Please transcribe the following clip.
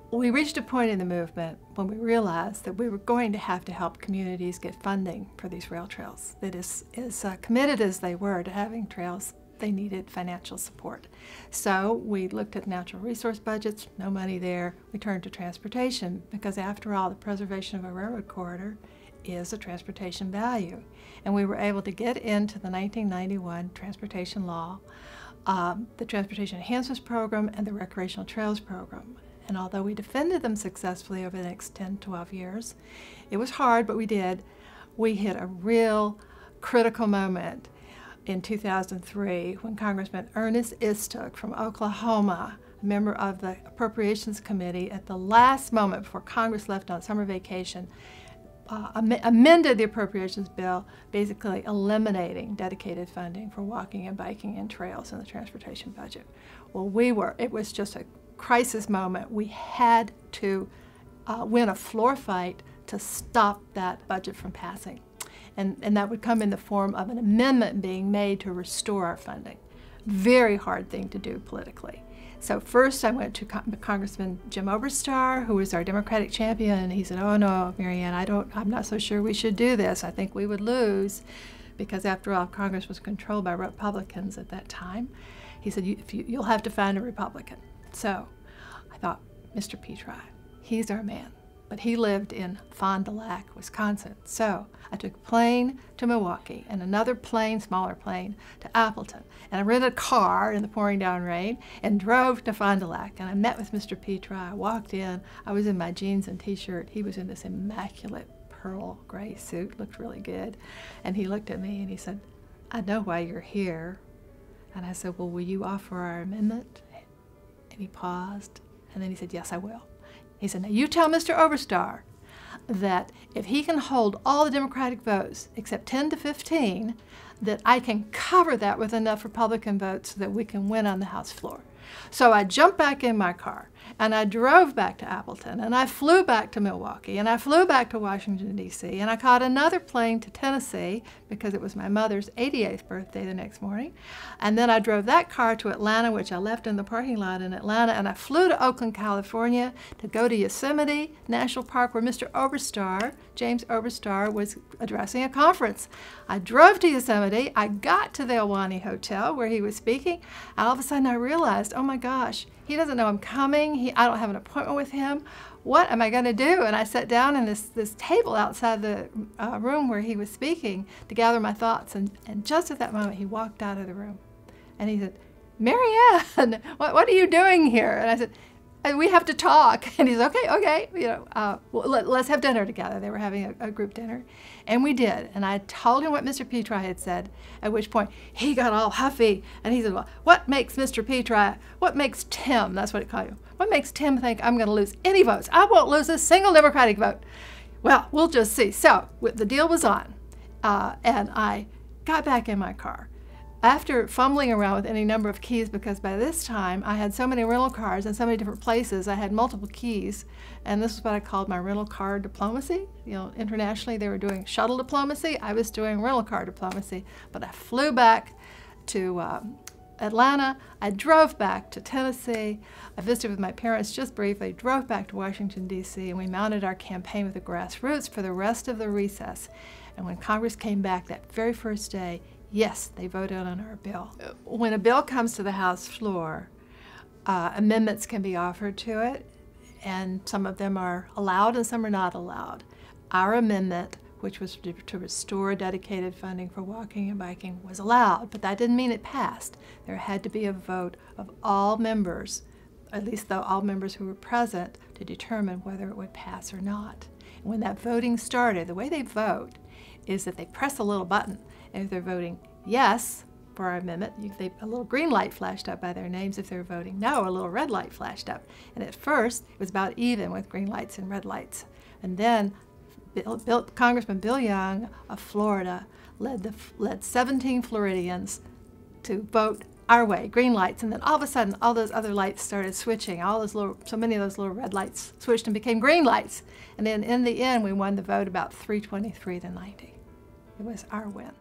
We reached a point in the movement when we realized that we were going to have to help communities get funding for these rail trails. That as committed as they were to having trails, they needed financial support. So we looked at natural resource budgets, no money there. We turned to transportation because after all, the preservation of a railroad corridor is a transportation value. And we were able to get into the 1991 transportation law, the Transportation Enhancements Program and the Recreational Trails Program. And although we defended them successfully over the next 10, 12 years, it was hard, but we did. We hit a real critical moment in 2003 when Congressman Ernest Istook from Oklahoma, a member of the Appropriations Committee, at the last moment before Congress left on summer vacation, amended the appropriations bill, basically eliminating dedicated funding for walking and biking and trails in the transportation budget. Well, it was just a crisis moment. We had to win a floor fight to stop that budget from passing. And that would come in the form of an amendment being made to restore our funding. Very hard thing to do politically. So first I went to Congressman Jim Oberstar, who was our Democratic champion, and he said, "Oh no, Marianne, I'm not so sure we should do this. I think we would lose," because after all, Congress was controlled by Republicans at that time. He said, "You'll have to find a Republican." So I thought, Mr. Petri, he's our man. But he lived in Fond du Lac, Wisconsin. So I took a plane to Milwaukee and another plane, smaller plane, to Appleton. And I rented a car in the pouring down rain and drove to Fond du Lac. And I met with Mr. Petri. I walked in. I was in my jeans and t-shirt. He was in this immaculate pearl gray suit, looked really good. And he looked at me and he said, "I know why you're here." And I said, "Well, will you offer our amendment?" And he paused. And then he said, "Yes, I will." He said, "Now you tell Mr. Oberstar that if he can hold all the Democratic votes except 10 to 15, that I can cover that with enough Republican votes so that we can win on the House floor." So I jumped back in my car and I drove back to Appleton and I flew back to Milwaukee and I flew back to Washington, D.C. and I caught another plane to Tennessee because it was my mother's 88th birthday the next morning. And then I drove that car to Atlanta, which I left in the parking lot in Atlanta, and I flew to Oakland, California to go to Yosemite National Park where Mr. Oberstar, James Oberstar, was addressing a conference. I drove to Yosemite, I got to the Ahwahnee Hotel where he was speaking, and all of a sudden I realized, oh my gosh, he doesn't know I'm coming, I don't have an appointment with him. What am I going to do? And I sat down in this table outside the room where he was speaking to gather my thoughts, and just at that moment he walked out of the room. And he said, "Marianne, what are you doing here?" And I said, "We have to talk." And he said, okay, well, let's have dinner together. They were having a group dinner. And we did. And I told him what Mr. Petri had said, at which point he got all huffy. And he said, "Well, what makes Mr. Petri, what makes Tim," that's what he called you, "what makes Tim think I'm going to lose any votes? I won't lose a single Democratic vote." Well, we'll just see. So the deal was on. And I got back in my car. After fumbling around with any number of keys, because by this time I had so many rental cars in so many different places, I had multiple keys, and this is what I called my rental car diplomacy. You know, internationally they were doing shuttle diplomacy, I was doing rental car diplomacy. But I flew back to Atlanta, I drove back to Tennessee, I visited with my parents just briefly, drove back to Washington, D.C., and we mounted our campaign with the grassroots for the rest of the recess. And when Congress came back that very first day, yes, they voted on our bill. When a bill comes to the House floor, amendments can be offered to it, and some of them are allowed and some are not allowed. Our amendment, which was to restore dedicated funding for walking and biking, was allowed, but that didn't mean it passed. There had to be a vote of all members, at least all members who were present, to determine whether it would pass or not. And when that voting started, the way they vote is that they press a little button, and if they're voting yes for our amendment, a little green light flashed up by their names. If they're voting no, a little red light flashed up. And at first, it was about even with green lights and red lights. And then Congressman Bill Young of Florida led 17 Floridians to vote our way, green lights, and then all of a sudden all those other lights started switching. So many of those little red lights switched and became green lights. And then in the end, we won the vote about 323 to 90. It was our win.